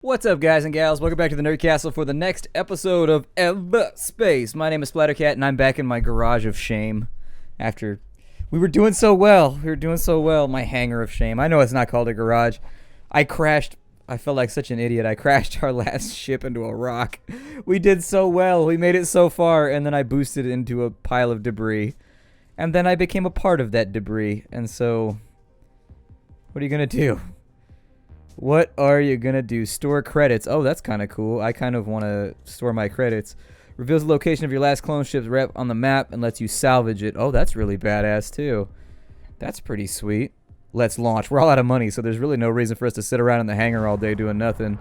What's up, guys and gals? Welcome back to the Nerd Castle for the next episode of Everspace. My name is Splattercat, and I'm back in my garage of shame. After we were doing so well, my hangar of shame. I know it's not called a garage. I crashed. I felt like such an idiot. I crashed our last ship into a rock. We did so well. We made it so far, and then I boosted it into a pile of debris. And then I became a part of that debris. And so, what are you gonna do? What are you gonna do? Store credits. Oh, that's kind of cool. I kind of want to store my credits. Reveals the location of your last clone ship's rep on the map and lets you salvage it. Oh, that's really badass too. That's pretty sweet. Let's launch. We're all out of money, so there's really no reason for us to sit around in the hangar all day doing nothing.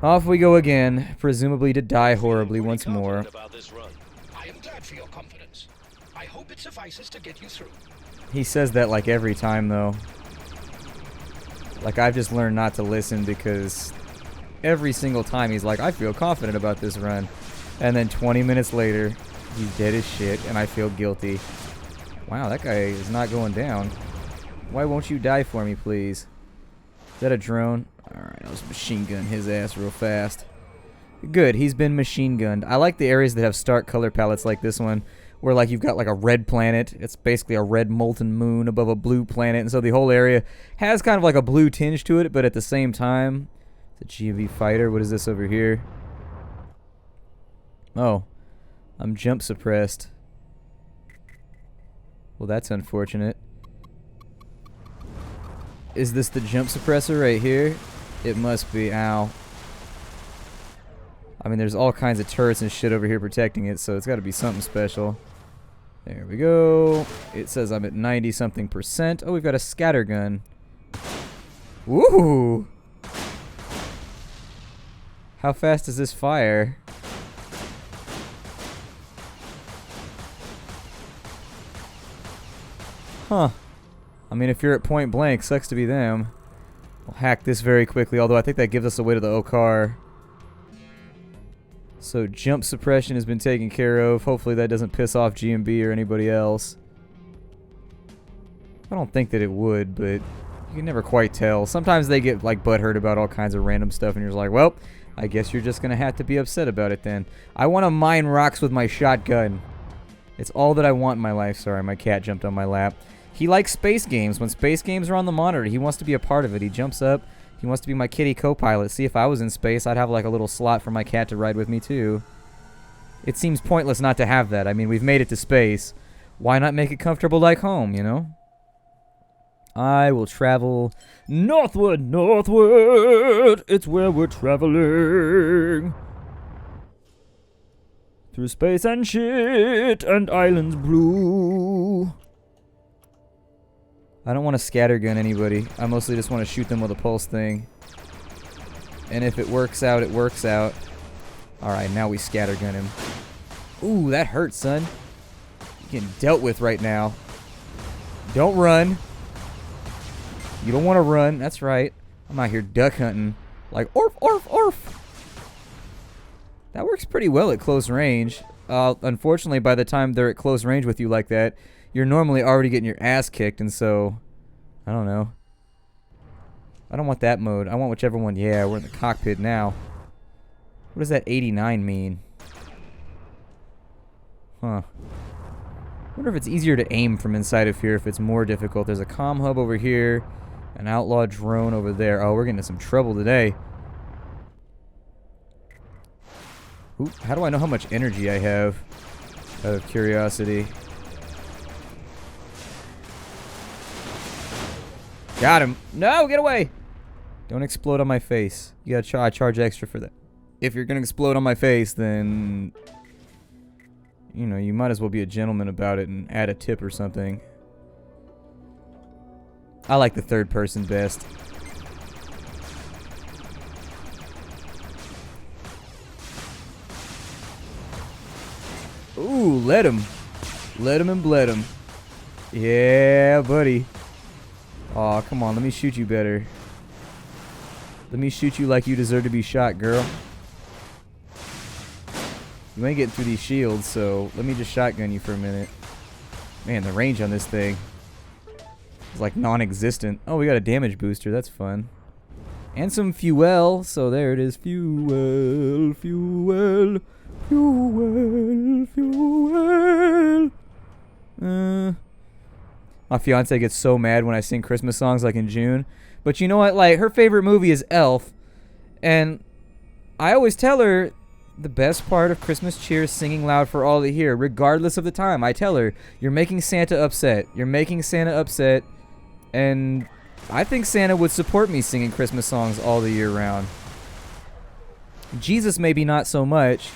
Off we go again, presumably to die horribly once more. I am glad for your confidence. I hope it suffices to get you through. He says that like every time though. Like, I've just learned not to listen because every single time he's like, I feel confident about this run. And then 20 minutes later, he's dead as shit, and I feel guilty. Wow, that guy is not going down. Why won't you die for me, please? Is that a drone? Alright, I'll just machine gun his ass real fast. Good, he's been machine gunned. I like the areas that have stark color palettes like this one, where like you've got like a red planet. It's basically a red molten moon above a blue planet, and so the whole area has kind of like a blue tinge to it, but at the same time, it's a GV fighter. What is this over here? Oh, I'm jump suppressed. Well, that's unfortunate. Is this the jump suppressor right here? It must be. Ow. I mean, there's all kinds of turrets and shit over here protecting it, so it's got to be something special. There we go. It says I'm at 90-something%. Oh, we've got a scatter gun. Woo! How fast does this fire? Huh. I mean, if you're at point blank, sucks to be them. We'll hack this very quickly, although I think that gives us a way to the Okar. So jump suppression has been taken care of. Hopefully that doesn't piss off GMB or anybody else. I don't think that it would, but you can never quite tell. Sometimes they get like butthurt about all kinds of random stuff, and you're just like, well, I guess you're just gonna have to be upset about it then. I want to mine rocks with my shotgun. It's all that I want in my life. Sorry, my cat jumped on my lap. He likes space games. When space games are on the monitor, he wants to be a part of it. He jumps up. He wants to be my kitty co-pilot. See, if I was in space, I'd have like a little slot for my cat to ride with me too. It seems pointless not to have that. I mean, we've made it to space. Why not make it comfortable like home, you know? I will travel northward, northward. It's where we're traveling. Through space and shit and islands blue. I don't want to scattergun anybody. I mostly just want to shoot them with a pulse thing. And if it works out, it works out. Alright, now we scattergun him. Ooh, that hurts, son. You're getting dealt with right now. Don't run. You don't want to run. That's right. I'm out here duck hunting. Like, orf, orf, orf. That works pretty well at close range. Unfortunately, by the time they're at close range with you like that, you're normally already getting your ass kicked, and so, I don't know. I don't want that mode. I want whichever one. Yeah, we're in the cockpit now. What does that 89 mean? Huh. I wonder if it's easier to aim from inside of here, if it's more difficult. There's a comm hub over here, an outlaw drone over there. Oh, we're getting into some trouble today. Ooh, how do I know how much energy I have? Out of curiosity. Got him. No, get away. Don't explode on my face. You gotta charge extra for that. If you're gonna explode on my face, then, you know, you might as well be a gentleman about it and add a tip or something. I like the third person best. Ooh, let him. Let him and bled him. Yeah, buddy. Aw, come on, let me shoot you better. Let me shoot you like you deserve to be shot, girl. You ain't getting through these shields, so let me just shotgun you for a minute. Man, the range on this thing is like non-existent. Oh, we got a damage booster. That's fun. And some fuel. So there it is. Fuel, fuel, fuel, fuel. My fiance gets so mad when I sing Christmas songs like in June. But you know what? Like, her favorite movie is Elf. And I always tell her the best part of Christmas cheer is singing loud for all to hear, regardless of the time. I tell her, you're making Santa upset. You're making Santa upset. And I think Santa would support me singing Christmas songs all the year round. Jesus maybe not so much,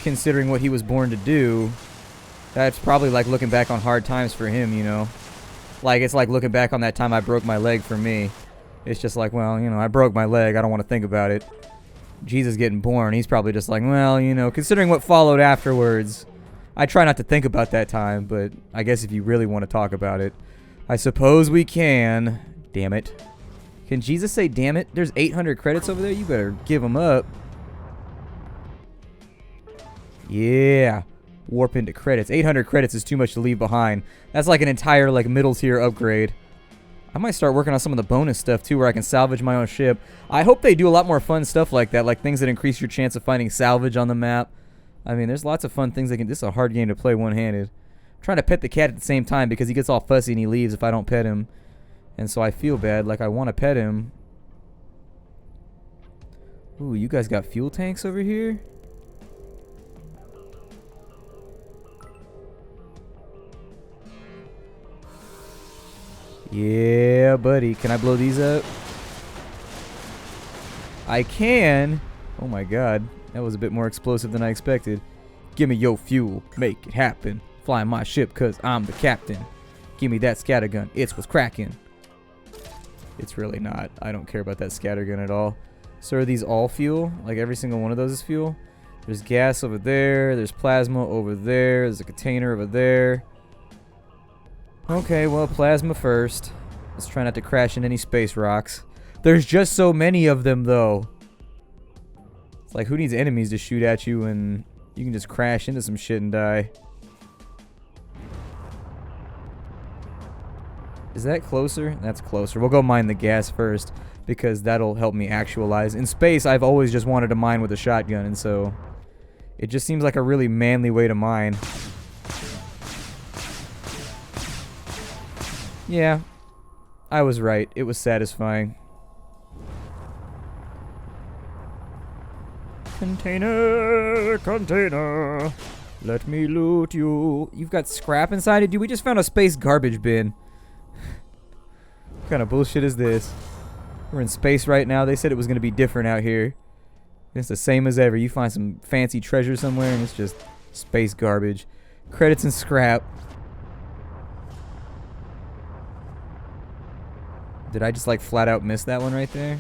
considering what he was born to do. That's probably like looking back on hard times for him, you know. Like, it's like looking back on that time I broke my leg for me. It's just like, well, you know, I broke my leg. I don't want to think about it. Jesus getting born, he's probably just like, well, you know, considering what followed afterwards, I try not to think about that time, but I guess if you really want to talk about it, I suppose we can. Damn it. Can Jesus say damn it? There's 800 credits over there. You better give them up. Yeah. Warp into credits. 800 credits is too much to leave behind. That's like an entire like middle tier upgrade. I might start working on some of the bonus stuff too, where I can salvage my own ship. I hope they do a lot more fun stuff like that, like things that increase your chance of finding salvage on the map. I mean, there's lots of fun things they can. This is a hard game to play one-handed. I'm trying to pet the cat at the same time because he gets all fussy and he leaves if I don't pet him. And so I feel bad, like I want to pet him. Ooh, you guys got fuel tanks over here? Yeah, buddy. Can I blow these up? I can. Oh my god. That was a bit more explosive than I expected. Give me your fuel. Make it happen. Fly my ship cause I'm the captain. Give me that scattergun. It's what's cracking. It's really not. I don't care about that scattergun at all. So are these all fuel? Like every single one of those is fuel? There's gas over there. There's plasma over there. There's a container over there. Okay, well, plasma first. Let's try not to crash in any space rocks. There's just so many of them, though. It's like, who needs enemies to shoot at you and you can just crash into some shit and die? Is that closer? That's closer. We'll go mine the gas first because that'll help me actualize. In space, I've always just wanted to mine with a shotgun, and so it just seems like a really manly way to mine. Yeah, I was right. It was satisfying. Container, container, let me loot you. You've got scrap inside it? Dude, we just found a space garbage bin. What kind of bullshit is this? We're in space right now. They said it was going to be different out here. It's the same as ever. You find some fancy treasure somewhere and it's just space garbage. Credits and scrap. Did I just like flat out miss that one right there?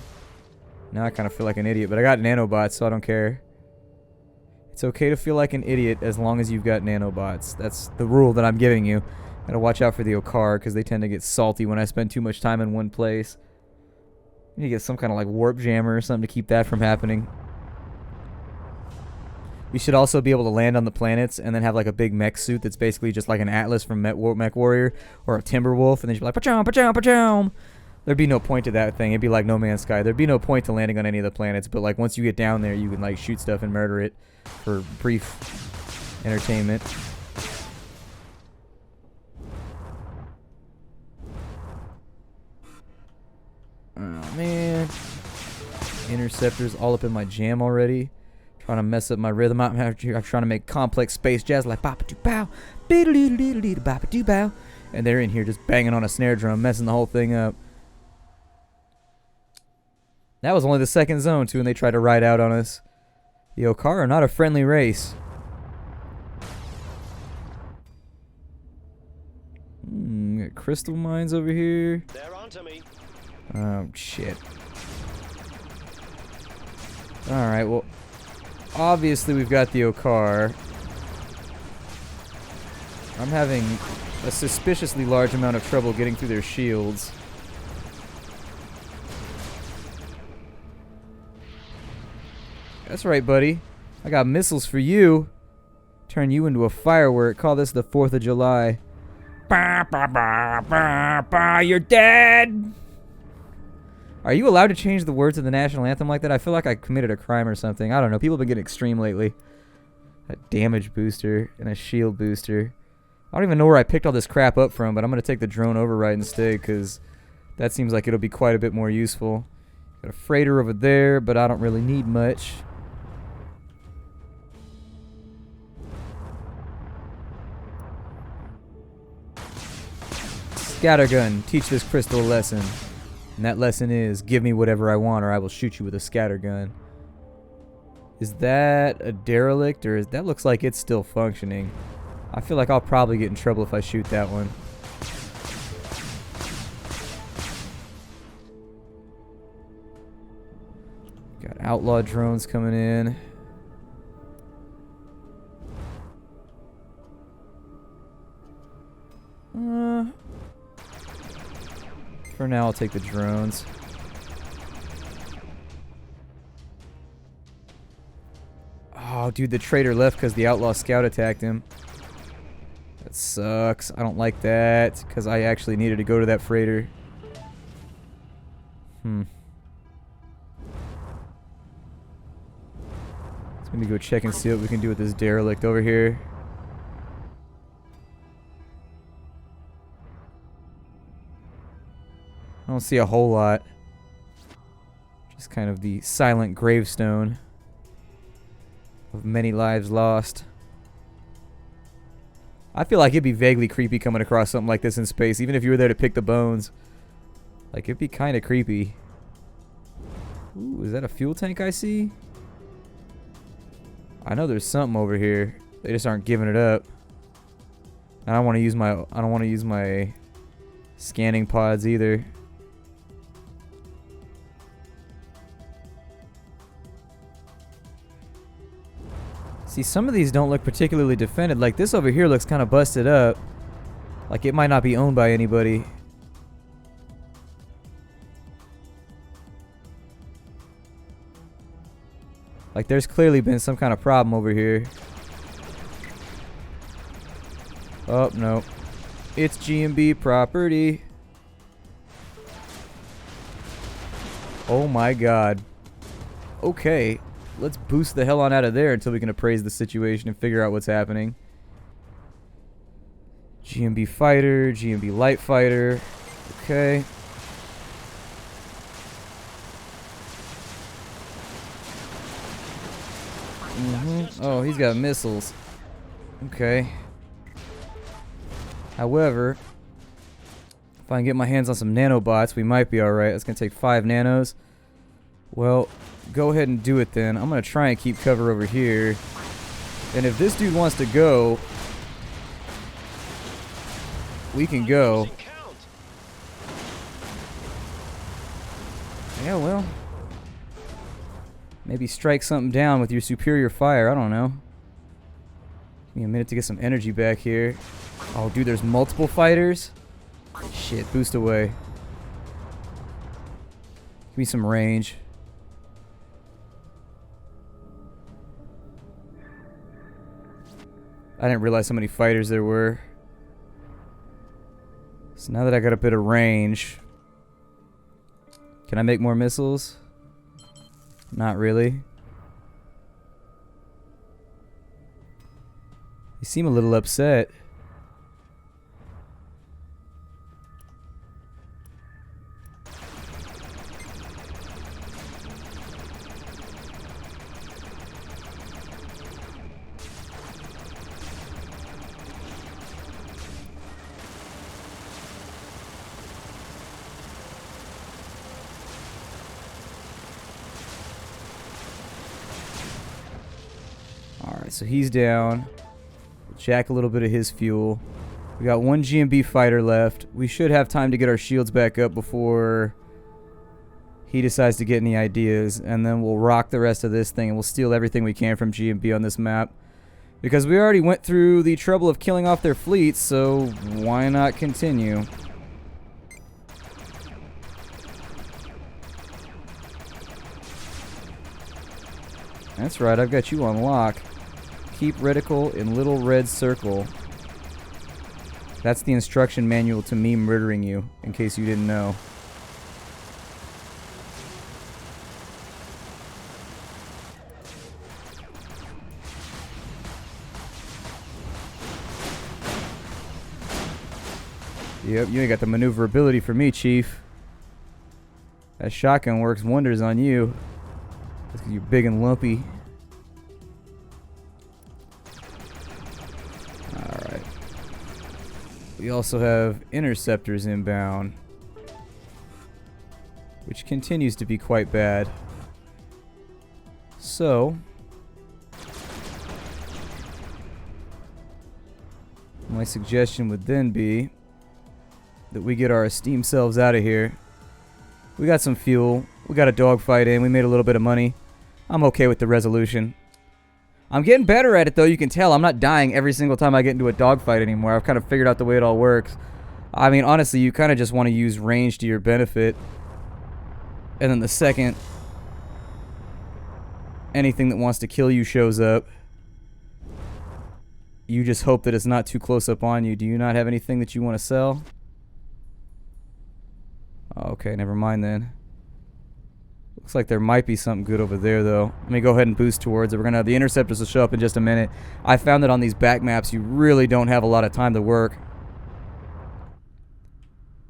Now I kind of feel like an idiot, but I got nanobots, so I don't care. It's okay to feel like an idiot as long as you've got nanobots. That's the rule that I'm giving you. Gotta watch out for the Okar, because they tend to get salty when I spend too much time in one place. You need to get some kind of like warp jammer or something to keep that from happening. We should also be able to land on the planets and then have like a big mech suit that's basically just like an Atlas from Mech Warrior or a Timberwolf, and then you'd be like, pa-chow, pa-chow, pa-chow. There'd be no point to that thing. It'd be like No Man's Sky. There'd be no point to landing on any of the planets, but like once you get down there, you can like shoot stuff and murder it for brief entertainment. Oh man. Interceptors all up in my jam already. Trying to mess up my rhythm. I'm trying to make complex space jazz like bop-a-doo-bow, bop-a-doo-bow. And they're in here just banging on a snare drum, messing the whole thing up. That was only the second zone, too, and they tried to ride out on us. The Okar are not a friendly race. Got crystal mines over here. They're onto me. Oh, shit. Alright, well, obviously we've got the Okar. I'm having a suspiciously large amount of trouble getting through their shields. That's right, buddy. I got missiles for you. Turn you into a firework. Call this the 4th of July. Bah, bah, bah, bah, bah, you're dead! Are you allowed to change the words of the national anthem like that? I feel like I committed a crime or something. I don't know. People have been getting extreme lately. A damage booster and a shield booster. I don't even know where I picked all this crap up from, but I'm going to take the drone override instead because that seems like it'll be quite a bit more useful. Got a freighter over there, but I don't really need much. Scattergun, teach this crystal a lesson. And that lesson is, give me whatever I want or I will shoot you with a scattergun. Is that a derelict or that looks like it's still functioning? I feel like I'll probably get in trouble if I shoot that one. Got outlaw drones coming in. For now, I'll take the drones. Oh, dude, the traitor left because the outlaw scout attacked him. That sucks. I don't like that because I actually needed to go to that freighter. Let's maybe go check and see what we can do with this derelict over here. I don't see a whole lot. Just kind of the silent gravestone of many lives lost. I feel like it'd be vaguely creepy coming across something like this in space, even if you were there to pick the bones. Like, it'd be kind of creepy. Ooh, is that a fuel tank I see? I know there's something over here. They just aren't giving it up. I don't want to use my scanning pods either. See, some of these don't look particularly defended. Like, this over here looks kind of busted up. Like, it might not be owned by anybody. Like, there's clearly been some kind of problem over here. Oh, no. It's G&B property. Oh my god. Okay. Let's boost the hell on out of there until we can appraise the situation and figure out what's happening. G&B fighter, G&B light fighter. Okay. Oh, he's got missiles. Okay. However, if I can get my hands on some nanobots, we might be alright. That's going to take 5 nanos. Well, go ahead and do it then. I'm going to try and keep cover over here. And if this dude wants to go, we can go. Yeah, well. Maybe strike something down with your superior fire. I don't know. Give me a minute to get some energy back here. Oh, dude, there's multiple fighters? Shit, boost away. Give me some range. I didn't realize how many fighters there were. So now that I got a bit of range, can I make more missiles? Not really. You seem a little upset. Alright, so he's down. We'll jack a little bit of his fuel. We got 1 G&B fighter left. We should have time to get our shields back up before he decides to get any ideas. And then we'll rock the rest of this thing and we'll steal everything we can from G&B on this map. Because we already went through the trouble of killing off their fleets, so why not continue? That's right, I've got you on lock. Keep reticle in little red circle. That's the instruction manual to me murdering you, in case you didn't know. Yep, you ain't got the maneuverability for me, Chief. That shotgun works wonders on you. That's 'cause you're big and lumpy. Alright. We also have interceptors inbound, which continues to be quite bad. So, my suggestion would then be that we get our esteemed selves out of here. We got some fuel. We got a dogfight in. We made a little bit of money. I'm okay with the resolution. I'm getting better at it, though. You can tell I'm not dying every single time I get into a dogfight anymore. I've kind of figured out the way it all works. I mean, honestly, you kind of just want to use range to your benefit. And then the second anything that wants to kill you shows up, you just hope that it's not too close up on you. Do you not have anything that you want to sell? Okay, never mind then. Looks like there might be something good over there, though. Let me go ahead and boost towards it. We're going to have the interceptors will show up in just a minute. I found that on these back maps, you really don't have a lot of time to work.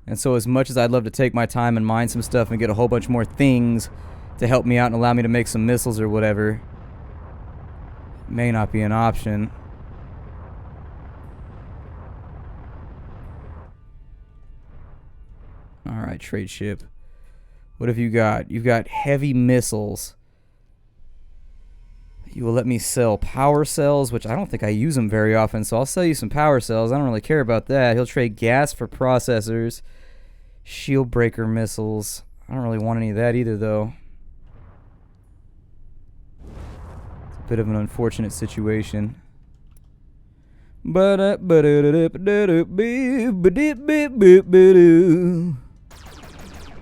And so as much as I'd love to take my time and mine some stuff and get a whole bunch more things to help me out and allow me to make some missiles or whatever, it may not be an option. Alright, trade ship. What have you got? You've got heavy missiles. You will let me sell power cells, which I don't think I use them very often, so I'll sell you some power cells. I don't really care about that. He'll trade gas for processors. Shield breaker missiles. I don't really want any of that either, though. It's a bit of an unfortunate situation.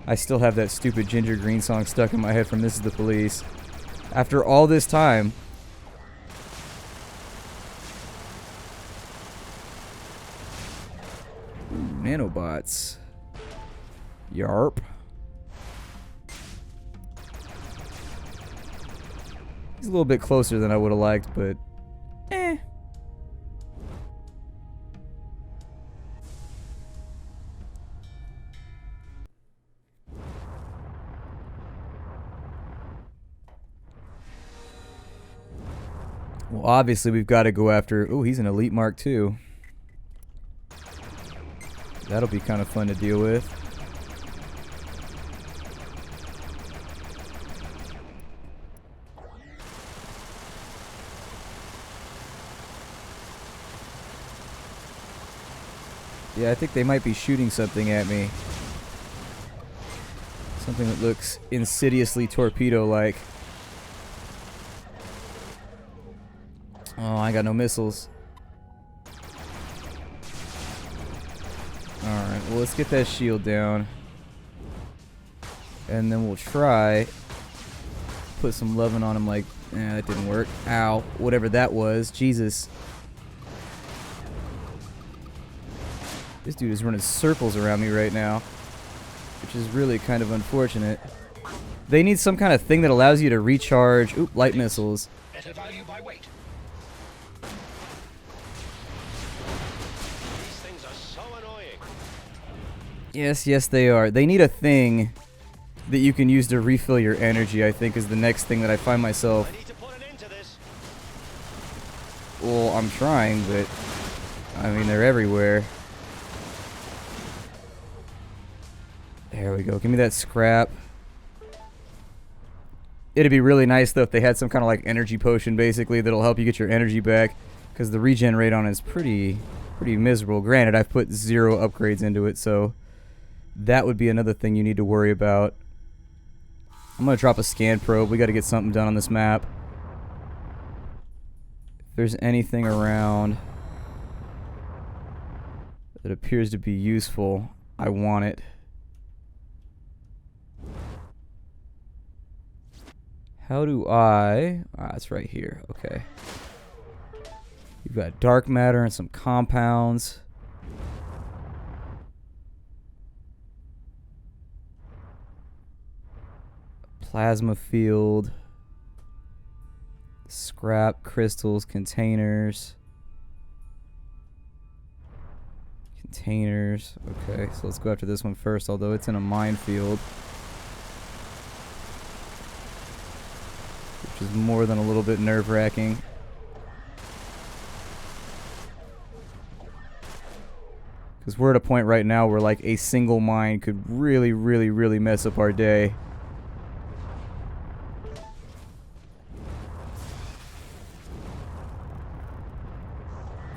I still have that stupid Ginger Green song stuck in my head from This Is the Police. After all this time. Ooh, nanobots. Yarp. He's a little bit closer than I would have liked, but eh. Well, obviously we've got to go after... Oh, he's an Elite Mark II. That'll be kind of fun to deal with. Yeah, I think they might be shooting something at me. Something that looks insidiously torpedo-like. Oh, I got no missiles. Alright, well, let's get that shield down. And then we'll try put some loving on him like... that didn't work. Ow. Whatever that was. Jesus. This dude is running circles around me right now, which is really kind of unfortunate. They need some kind of thing that allows you to recharge... Oop, light missiles. Better value by weight. Yes, yes, they are. They need a thing that you can use to refill your energy, I think, is the next thing that I find myself... Well, I'm trying, but... I mean, they're everywhere. There we go. Give me that scrap. It'd be really nice, though, if they had some kind of, like, energy potion, basically, that'll help you get your energy back. Because the regen rate on it is pretty miserable. Granted, I've put 0 upgrades into it, so... That would be another thing you need to worry about. I'm going to drop a scan probe. We got to get something done on this map. If there's anything around that appears to be useful, I want it. How do I... Ah, it's right here. Okay. You've got dark matter and some compounds. Plasma field, scrap, crystals, containers. Containers. Okay, so let's go after this one first, although it's in a minefield. Which is more than a little bit nerve-wracking. Because we're at a point right now where like a single mine could really, really, really mess up our day.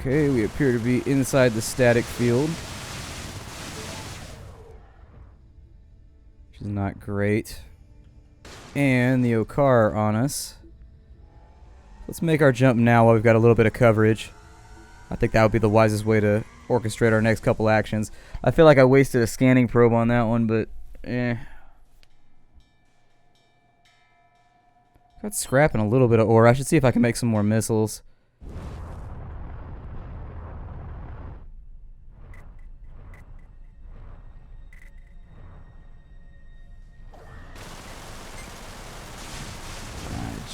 Okay, we appear to be inside the static field. Which is not great. And the Okar on us. Let's make our jump now while we've got a little bit of coverage. I think that would be the wisest way to orchestrate our next couple actions. I feel like I wasted a scanning probe on that one, but Got scrap and a little bit of ore. I should see if I can make some more missiles.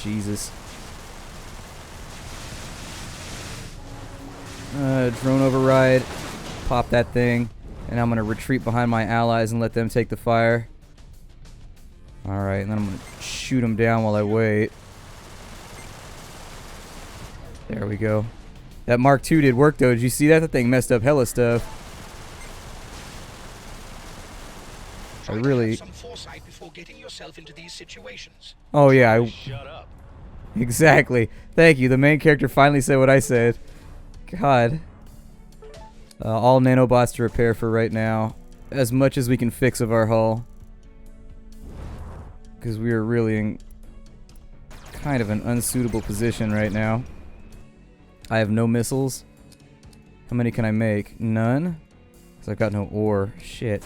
Jesus. Drone override. Pop that thing. And I'm going to retreat behind my allies and let them take the fire. Alright, and then I'm going to shoot them down while I wait. There we go. That Mark II did work though. Did you see that? That thing messed up hella stuff. I really... Some foresight before getting yourself into these situations. Oh yeah, Shut up. Exactly. Thank you. The main character finally said what I said. God. All nanobots to repair for right now. As much as we can fix of our hull. Because we are really in kind of an unsuitable position right now. I have no missiles. How many can I make? None? Because I've got no ore. Shit.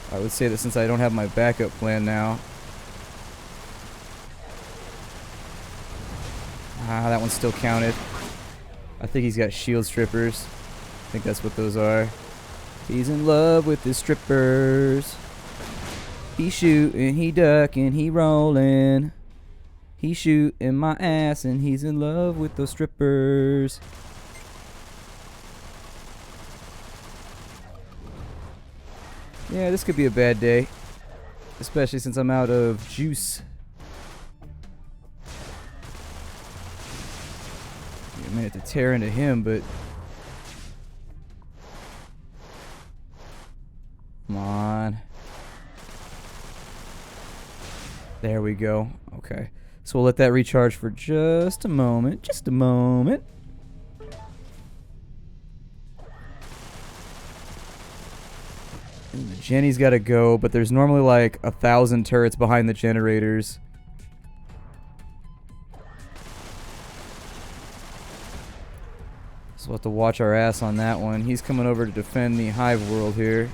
I would say that since I don't have my backup plan now. Ah, that one still counted. I think he's got shield strippers. I think that's what those are. He's in love with his strippers. He shooting, he ducking, he rolling. He shooting my ass and he's in love with those strippers. Yeah, this could be a bad day. Especially since I'm out of juice. Give me a minute to tear into him, but... Come on. There we go. Okay. So we'll let that recharge for just a moment. Just a moment. And the Jenny's got to go, but there's normally like 1,000 turrets behind the generators. So we'll have to watch our ass on that one. He's coming over to defend the hive world here.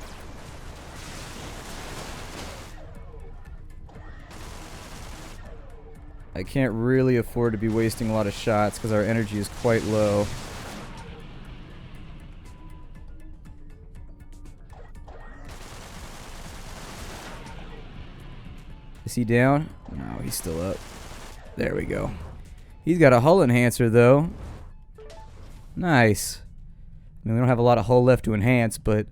I can't really afford to be wasting a lot of shots because our energy is quite low. Is he down? No, he's still up. There we go. He's got a hull enhancer though. Nice. I mean, we don't have a lot of hull left to enhance, but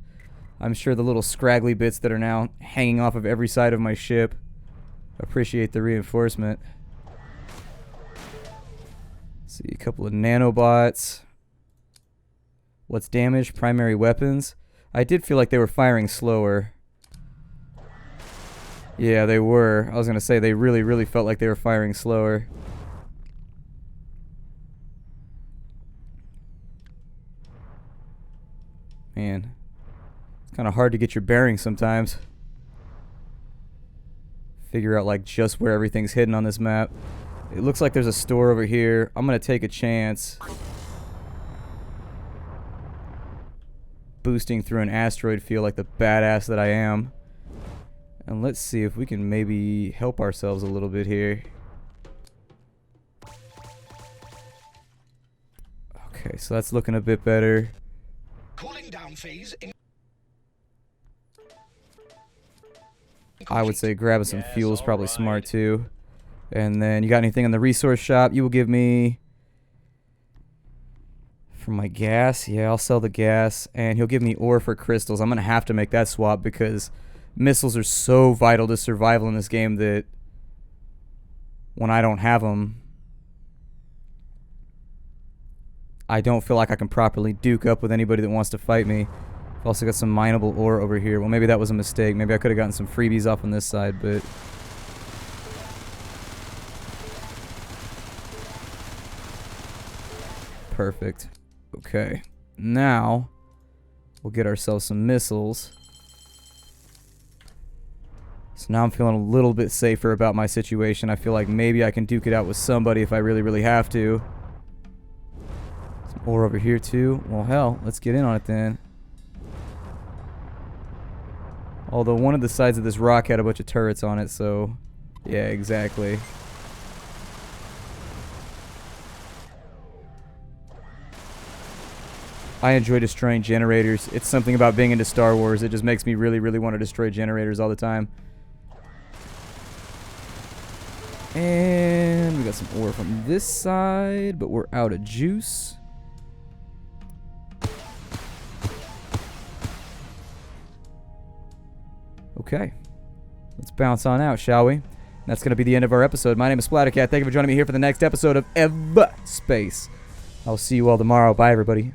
I'm sure the little scraggly bits that are now hanging off of every side of my ship appreciate the reinforcement. See, a couple of nanobots. What's damaged? Primary weapons. I did feel like they were firing slower. Yeah, they were. I was going to say they really, really felt like they were firing slower. Man, it's kind of hard to get your bearings sometimes. Figure out like just where everything's hidden on this map. It looks like there's a store over here. I'm going to take a chance. Boosting through an asteroid field like the badass that I am. And let's see if we can maybe help ourselves a little bit here. Okay, so that's looking a bit better. Cooling down phase in I would say grabbing some fuel is probably smart too. And then you got anything in the resource shop? You will give me... For my gas? Yeah, I'll sell the gas. And he'll give me ore for crystals. I'm going to have to make that swap because missiles are so vital to survival in this game that when I don't have them, I don't feel like I can properly duke up with anybody that wants to fight me. I've also got some mineable ore over here. Well, maybe that was a mistake. Maybe I could have gotten some freebies off on this side, but... Perfect. Okay. Now, we'll get ourselves some missiles. So now I'm feeling a little bit safer about my situation. I feel like maybe I can duke it out with somebody if I really, really have to. Some ore over here too. Well, hell, let's get in on it then. Although one of the sides of this rock had a bunch of turrets on it, so... Yeah, exactly. I enjoy destroying generators. It's something about being into Star Wars. It just makes me really, really want to destroy generators all the time. And we got some ore from this side, but we're out of juice. Okay. Let's bounce on out, shall we? That's going to be the end of our episode. My name is Splattercat. Thank you for joining me here for the next episode of Everspace. I'll see you all tomorrow. Bye, everybody.